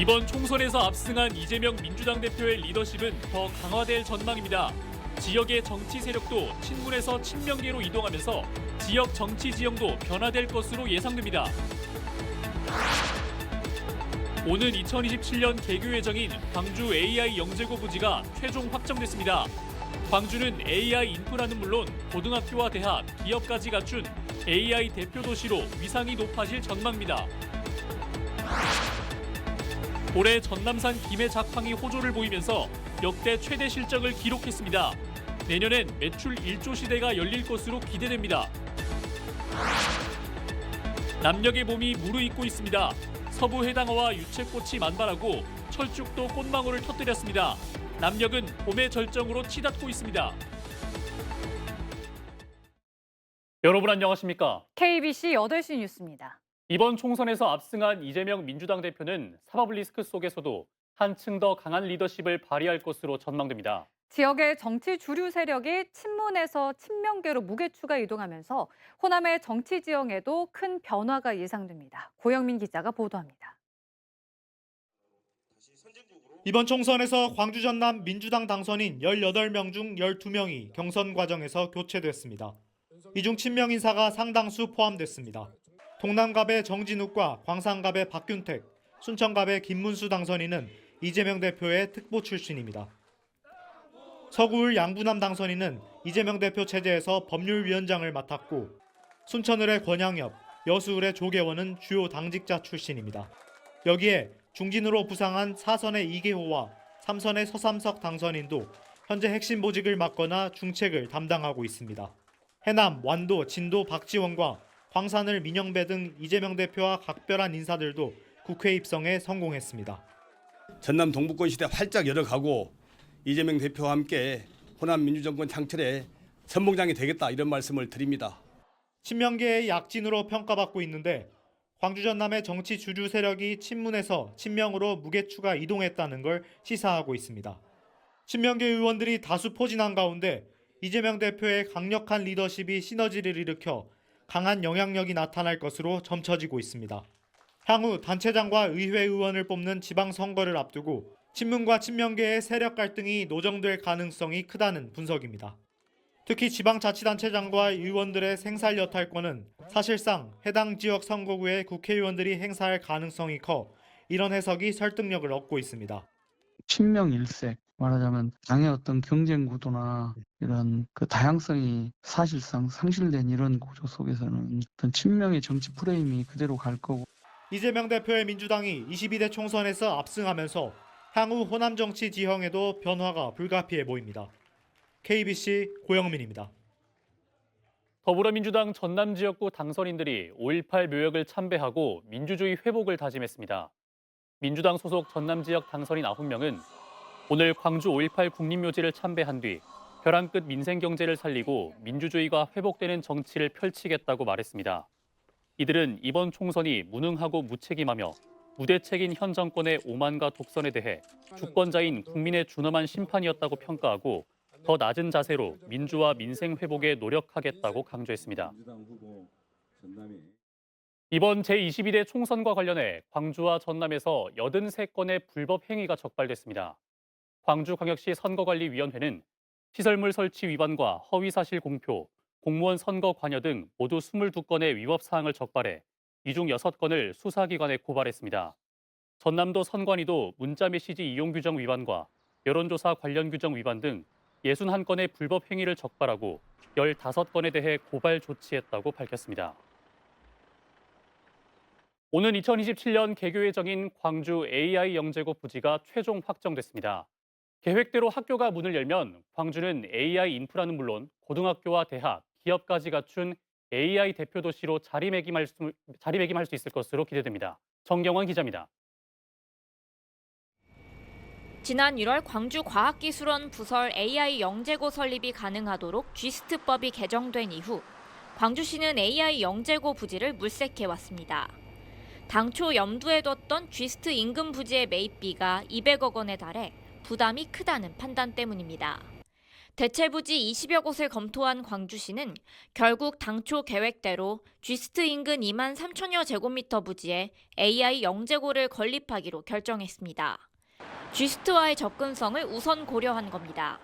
이번 총선에서 압승한 이재명 민주당 대표의 리더십은 더 강화될 전망입니다. 지역의 정치 세력도 친문에서 친명계로 이동하면서 지역 정치 지형도 변화될 것으로 예상됩니다. 오는 2027년 개교 예정인 광주 AI 영재고 부지가 최종 확정됐습니다. 광주는 AI 인프라는 물론 고등학교와 대학, 기업까지 갖춘 AI 대표 도시로 위상이 높아질 전망입니다. 올해 전남산 김해 작황이 호조를 보이면서 역대 최대 실적을 기록했습니다. 내년엔 매출 1조 시대가 열릴 것으로 기대됩니다. 남녘의 봄이 무르익고 있습니다. 서부 해당어와 유채꽃이 만발하고 철쭉도 꽃망울을 터뜨렸습니다. 남녘은 봄의 절정으로 치닫고 있습니다. 여러분 안녕하십니까? KBC 8시 뉴스입니다. 이번 총선에서 압승한 이재명 민주당 대표는 사법 리스크 속에서도 한층 더 강한 리더십을 발휘할 것으로 전망됩니다. 지역의 정치 주류 세력이 친문에서 친명계로 무게추가 이동하면서 호남의 정치 지형에도 큰 변화가 예상됩니다. 고영민 기자가 보도합니다. 이번 총선에서 광주 전남 민주당 당선인 18명 중 12명이 경선 과정에서 교체됐습니다. 이 중 친명 인사가 상당수 포함됐습니다. 동남갑의 정진욱과 광산갑의 박균택, 순천갑의 김문수 당선인은 이재명 대표의 특보 출신입니다. 서구을 양부남 당선인은 이재명 대표 체제에서 법률위원장을 맡았고 순천을의 권양엽, 여수을의 조계원은 주요 당직자 출신입니다. 여기에 중진으로 부상한 4선의 이계호와 3선의 서삼석 당선인도 현재 핵심 보직을 맡거나 중책을 담당하고 있습니다. 해남, 완도, 진도 박지원과 광산을 민영배 등 이재명 대표와 각별한 인사들도 국회 입성에 성공했습니다. 전남 동북권 시대 활짝 열어가고 이재명 대표와 함께 호남 민주정권 창출에 선봉장이 되겠다 이런 말씀을 드립니다. 친명계의 약진으로 평가받고 있는데 광주 전남의 정치 주류 세력이 친문에서 친명으로 무게추가 이동했다는 걸 시사하고 있습니다. 친명계 의원들이 다수 포진한 가운데 이재명 대표의 강력한 리더십이 시너지를 일으켜 강한 영향력이 나타날 것으로 점쳐지고 있습니다. 향후 단체장과 의회 의원을 뽑는 지방선거를 앞두고 친문과 친명계의 세력 갈등이 노정될 가능성이 크다는 분석입니다. 특히 지방자치단체장과 의원들의 생살 여탈권은 사실상 해당 지역 선거구의 국회의원들이 행사할 가능성이 커 이런 해석이 설득력을 얻고 있습니다. 친명 일색, 말하자면 당의 어떤 경쟁 구도나 이런 그 다양성이 사실상 상실된 이런 구조 속에서는 어떤 친명의 정치 프레임이 그대로 갈 거고. 이재명 대표의 민주당이 22대 총선에서 압승하면서 향후 호남 정치 지형에도 변화가 불가피해 보입니다. KBC 고영민입니다. 더불어민주당 전남 지역구 당선인들이 5.18 묘역을 참배하고 민주주의 회복을 다짐했습니다. 민주당 소속 전남 지역 당선인 9명은 오늘 광주 5.18 국립묘지를 참배한 뒤 벼랑 끝 민생 경제를 살리고 민주주의가 회복되는 정치를 펼치겠다고 말했습니다. 이들은 이번 총선이 무능하고 무책임하며 무대책인 현 정권의 오만과 독선에 대해 주권자인 국민의 준엄한 심판이었다고 평가하고 더 낮은 자세로 민주화 민생 회복에 노력하겠다고 강조했습니다. 이번 제22대 총선과 관련해 광주와 전남에서 83건의 불법 행위가 적발됐습니다. 광주광역시 선거관리위원회는 시설물 설치 위반과 허위사실 공표, 공무원 선거 관여 등 모두 22건의 위법 사항을 적발해 이 중 6건을 수사기관에 고발했습니다. 전남도 선관위도 문자메시지 이용 규정 위반과 여론조사 관련 규정 위반 등 61건의 불법 행위를 적발하고 15건에 대해 고발 조치했다고 밝혔습니다. 오는 2027년 개교 예정인 광주 AI 영재고 부지가 최종 확정됐습니다. 계획대로 학교가 문을 열면 광주는 AI 인프라는 물론 고등학교와 대학, 기업까지 갖춘 AI 대표 도시로 자리매김할 수 있을 것으로 기대됩니다. 정경원 기자입니다. 지난 1월 광주과학기술원 부설 AI 영재고 설립이 가능하도록 쥐스트법이 개정된 이후 광주시는 AI 영재고 부지를 물색해왔습니다. 당초 염두에 뒀던 쥐스트 인근 부지의 매입비가 200억 원에 달해 부담이 크다는 판단 때문입니다. 대체 부지 20여 곳을 검토한 광주시는 결국 당초 계획대로 쥐스트 인근 2만 3천여 제곱미터 부지에 AI 영재고를 건립하기로 결정했습니다. 쥐스트와의 접근성을 우선 고려한 겁니다.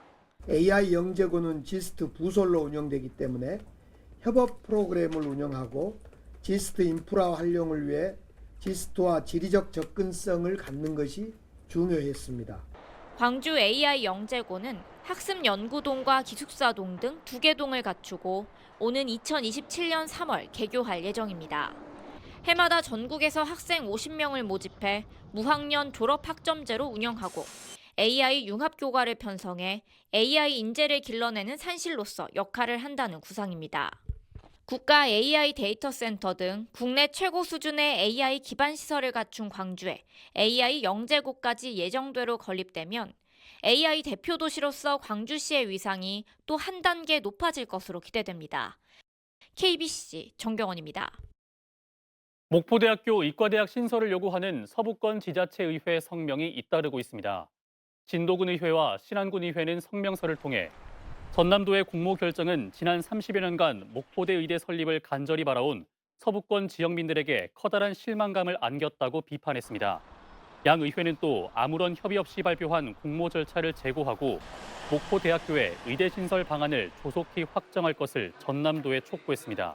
AI 영재고는 지스트 부설로 운영되기 때문에 협업 프로그램을 운영하고 지스트 인프라 활용을 위해 지스트와 지리적 접근성을 갖는 것이 중요했습니다. 광주 AI 영재고는 학습연구동과 기숙사동 등 2개 동을 갖추고 오는 2027년 3월 개교할 예정입니다. 해마다 전국에서 학생 50명을 모집해 무학년 졸업 학점제로 운영하고 AI 융합교과를 편성해 AI 인재를 길러내는 산실로서 역할을 한다는 구상입니다. 국가 AI 데이터 센터 등 국내 최고 수준의 AI 기반 시설을 갖춘 광주에 AI 영재고까지 예정대로 건립되면 AI 대표 도시로서 광주시의 위상이 또 한 단계 높아질 것으로 기대됩니다. KBC 정경원입니다. 목포대학교 이과대학 신설을 요구하는 서부권 지자체의회 성명이 잇따르고 있습니다. 진도군의회와 신안군의회는 성명서를 통해 전남도의 공모 결정은 지난 30여 년간 목포대 의대 설립을 간절히 바라온 서부권 지역민들에게 커다란 실망감을 안겼다고 비판했습니다. 양 의회는 또 아무런 협의 없이 발표한 공모 절차를 재고하고 목포대학교의 의대 신설 방안을 조속히 확정할 것을 전남도에 촉구했습니다.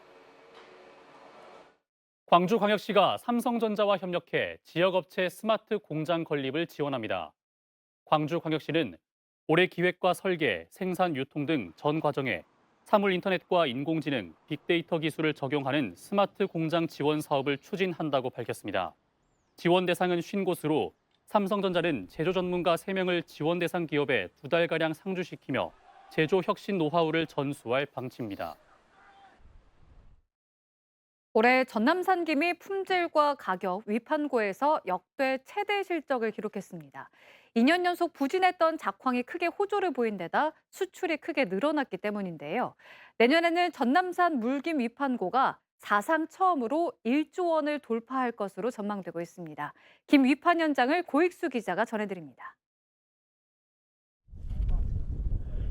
광주광역시가 삼성전자와 협력해 지역업체 스마트 공장 건립을 지원합니다. 광주광역시는 올해 기획과 설계, 생산, 유통 등 전 과정에 사물 인터넷과 인공지능, 빅데이터 기술을 적용하는 스마트 공장 지원 사업을 추진한다고 밝혔습니다. 지원 대상은 50곳으로 삼성전자는 제조 전문가 3명을 지원 대상 기업에 2달가량 상주시키며 제조 혁신 노하우를 전수할 방침입니다. 올해 전남산 김이 품질과 가격, 위판고에서 역대 최대 실적을 기록했습니다. 2년 연속 부진했던 작황이 크게 호조를 보인 데다 수출이 크게 늘어났기 때문인데요. 내년에는 전남산 물김 위판고가 사상 처음으로 1조 원을 돌파할 것으로 전망되고 있습니다. 김 위판 현장을 고익수 기자가 전해드립니다.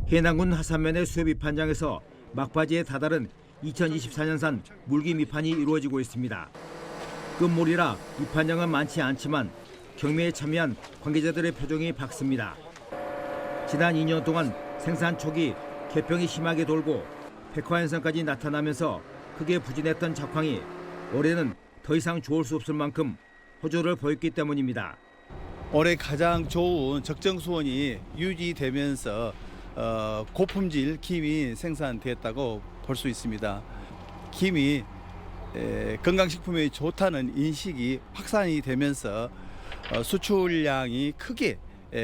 해남군 하산면의 수협 위판장에서 막바지에 다다른 2024년산 물김 위판이 이루어지고 있습니다. 끝물이라 위판량은 많지 않지만 경매에 참여한 관계자들의 표정이 밝습니다. 지난 2년 동안 생산 초기 개평이 심하게 돌고 백화 현상까지 나타나면서 크게 부진했던 작황이 올해는 더 이상 좋을 수 없을 만큼 호조를 보였기 때문입니다. 올해 가장 좋은 적정 수온이 유지되면서 고품질 김이 생산됐다고 볼 수 있습니다. 김이 건강식품에 좋다는 인식이 확산이 되면서 수출량이 크게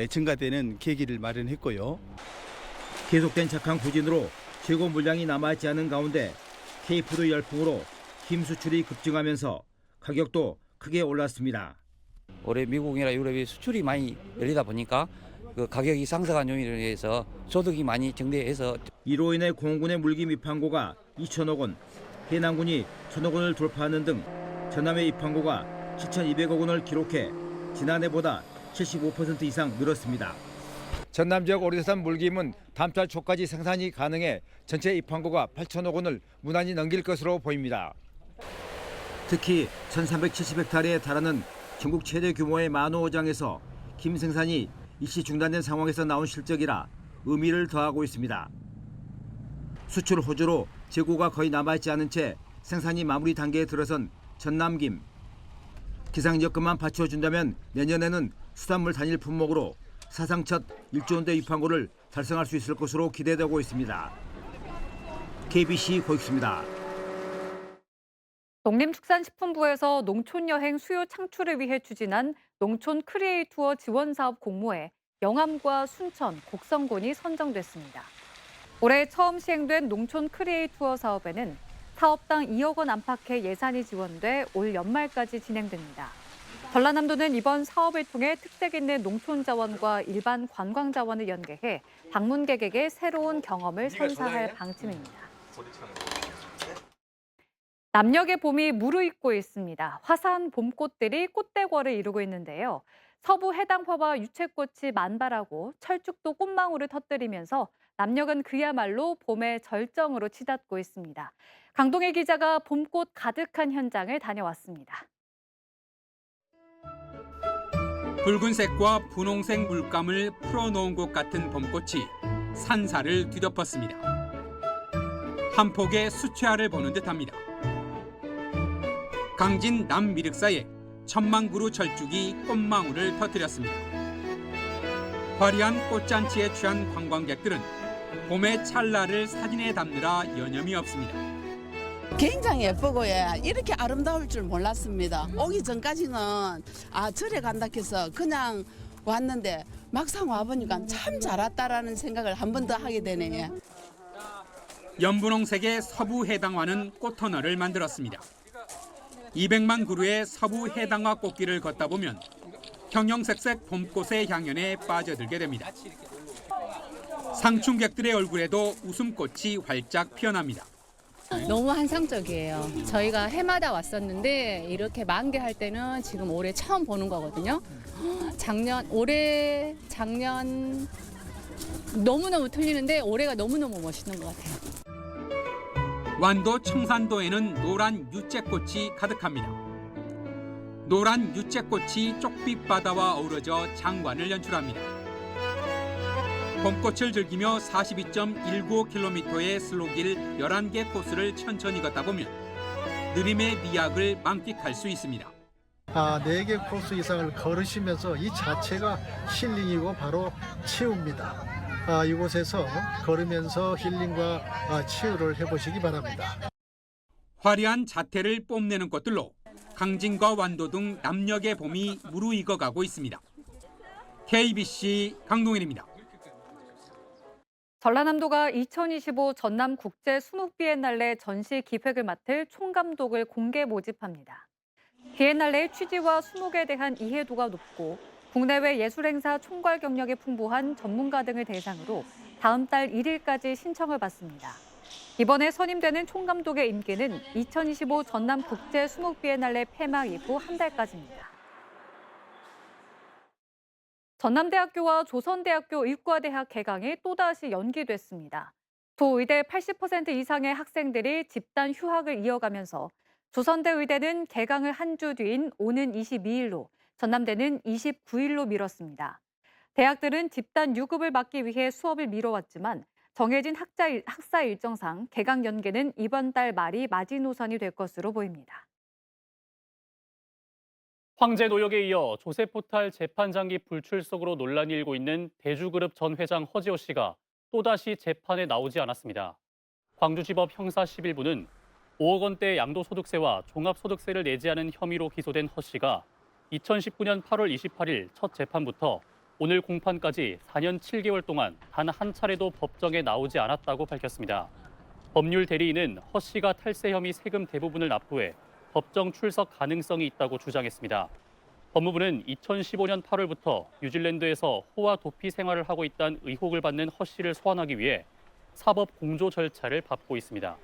증가되는 계기를 마련했고요. 계속된 작황 부진으로 재고 물량이 남아있지 않은 가운데 K푸드 열풍으로 김 수출이 급증하면서 가격도 크게 올랐습니다. 올해 미국이나 유럽이 수출이 많이 열리다 보니까 그 가격이 상승한 요인에 의해서 소득이 많이 증대해서 이로 인해 공군의 물김 위판고가 2천억 원, 해남군이 1천억 원을 돌파하는 등 전남의 위판고가 7,200억 원을 기록해 지난해보다 75% 이상 늘었습니다. 전남 지역 오리산 물김은 다음 달 초까지 생산이 가능해 전체 위판고가 8천억 원을 무난히 넘길 것으로 보입니다. 특히 1,370헥타르에 달하는 전국 최대 규모의 만호어장에서 김 생산이 일시 중단된 상황에서 나온 실적이라 의미를 더하고 있습니다. 수출 호조로 재고가 거의 남아있지 않은 채 생산이 마무리 단계에 들어선 전남김. 기상 여건만 받쳐준다면 내년에는 수산물 단일 품목으로 사상 첫 1조 원대 위판고를 달성할 수 있을 것으로 기대되고 있습니다. KBC 고익수입니다. 농림축산식품부에서 농촌여행 수요 창출을 위해 추진한 농촌 크리에이투어 지원 사업 공모에 영암과 순천, 곡성군이 선정됐습니다. 올해 처음 시행된 농촌 크리에이투어 사업에는 사업당 2억 원 안팎의 예산이 지원돼 올 연말까지 진행됩니다. 전라남도는 이번 사업을 통해 특색 있는 농촌 자원과 일반 관광 자원을 연계해 방문객에게 새로운 경험을 선사할 방침입니다. 남녘의 봄이 무르익고 있습니다. 화사한 봄꽃들이 꽃대궐을 이루고 있는데요. 서부 해당파와 유채꽃이 만발하고 철쭉도 꽃망울을 터뜨리면서 남녘은 그야말로 봄의 절정으로 치닫고 있습니다. 강동일 기자가 봄꽃 가득한 현장을 다녀왔습니다. 붉은색과 분홍색 물감을 풀어놓은 것 같은 봄꽃이 산사를 뒤덮었습니다. 한 폭의 수채화를 보는 듯합니다. 강진 남미륵사에 1000만 그루 철쭉이 꽃망울을 터뜨렸습니다. 화려한 꽃잔치에 취한 관광객들은 봄의 찰나를 사진에 담느라 여념이 없습니다. 굉장히 예쁘고요. 이렇게 아름다울 줄 몰랐습니다. 오기 전까지는 절에 간다 해서 그냥 왔는데 막상 와보니까 참 잘 왔다라는 생각을 한 번 더 하게 되네요. 연분홍색의 서부 해당화는 꽃터널을 만들었습니다. 200만 그루의 서부 해당화 꽃길을 걷다 보면 형형색색 봄꽃의 향연에 빠져들게 됩니다. 상충객들의 얼굴에도 웃음꽃이 활짝 피어납니다. 너무 환상적이에요. 저희가 해마다 왔었는데 이렇게 만개할 때는 지금 올해 처음 보는 거거든요. 올해, 작년 너무너무 틀리는데 올해가 너무너무 멋있는 것 같아요. 완도 청산도에는 노란 유채꽃이 가득합니다. 노란 유채꽃이 쪽빛 바다와 어우러져 장관을 연출합니다. 봄꽃을 즐기며 42.19km의 슬로길 11개 코스를 천천히 걷다 보면 느림의 미학을 만끽할 수 있습니다. 4개 코스 이상을 걸으시면서 이 자체가 힐링이고 바로 치유입니다. 이곳에서 걸으면서 힐링과 치유를 해보시기 바랍니다. 화려한 자태를 뽐내는 꽃들로 강진과 완도 등 남녘의 봄이 무르익어가고 있습니다. KBC 강동일입니다. 전라남도가 2025 전남 국제 수묵 비엔날레 전시 기획을 맡을 총감독을 공개 모집합니다. 비엔날레의 취지와 수묵에 대한 이해도가 높고 국내외 예술행사 총괄 경력이 풍부한 전문가 등을 대상으로 다음 달 1일까지 신청을 받습니다. 이번에 선임되는 총감독의 임기는 2025 전남 국제 수묵 비엔날레 폐막 이후 한 달까지입니다. 전남대학교와 조선대학교 의과대학 개강이 또다시 연기됐습니다. 두 의대 80% 이상의 학생들이 집단 휴학을 이어가면서 조선대 의대는 개강을 한 주 뒤인 오는 22일로, 전남대는 29일로 미뤘습니다. 대학들은 집단 유급을 막기 위해 수업을 미뤄왔지만 정해진 학사 일정상 개강 연기는 이번 달 말이 마지노선이 될 것으로 보입니다. 황제 노역에 이어 조세포탈 재판장기 불출석으로 논란이 일고 있는 대주그룹 전 회장 허지호 씨가 또다시 재판에 나오지 않았습니다. 광주지법 형사 11부는 5억 원대 양도소득세와 종합소득세를 내지 않은 혐의로 기소된 허 씨가 2019년 8월 28일 첫 재판부터 오늘 공판까지 4년 7개월 동안 단 한 차례도 법정에 나오지 않았다고 밝혔습니다. 법률 대리인은 허 씨가 탈세 혐의 세금 대부분을 납부해 법정 출석 가능성이 있다고 주장했습니다. 법무부는 2015년 8월부터 뉴질랜드에서 호화 도피 생활을 하고 있다는 의혹을 받는 허 씨를 소환하기 위해 사법 공조 절차를 밟고 있습니다.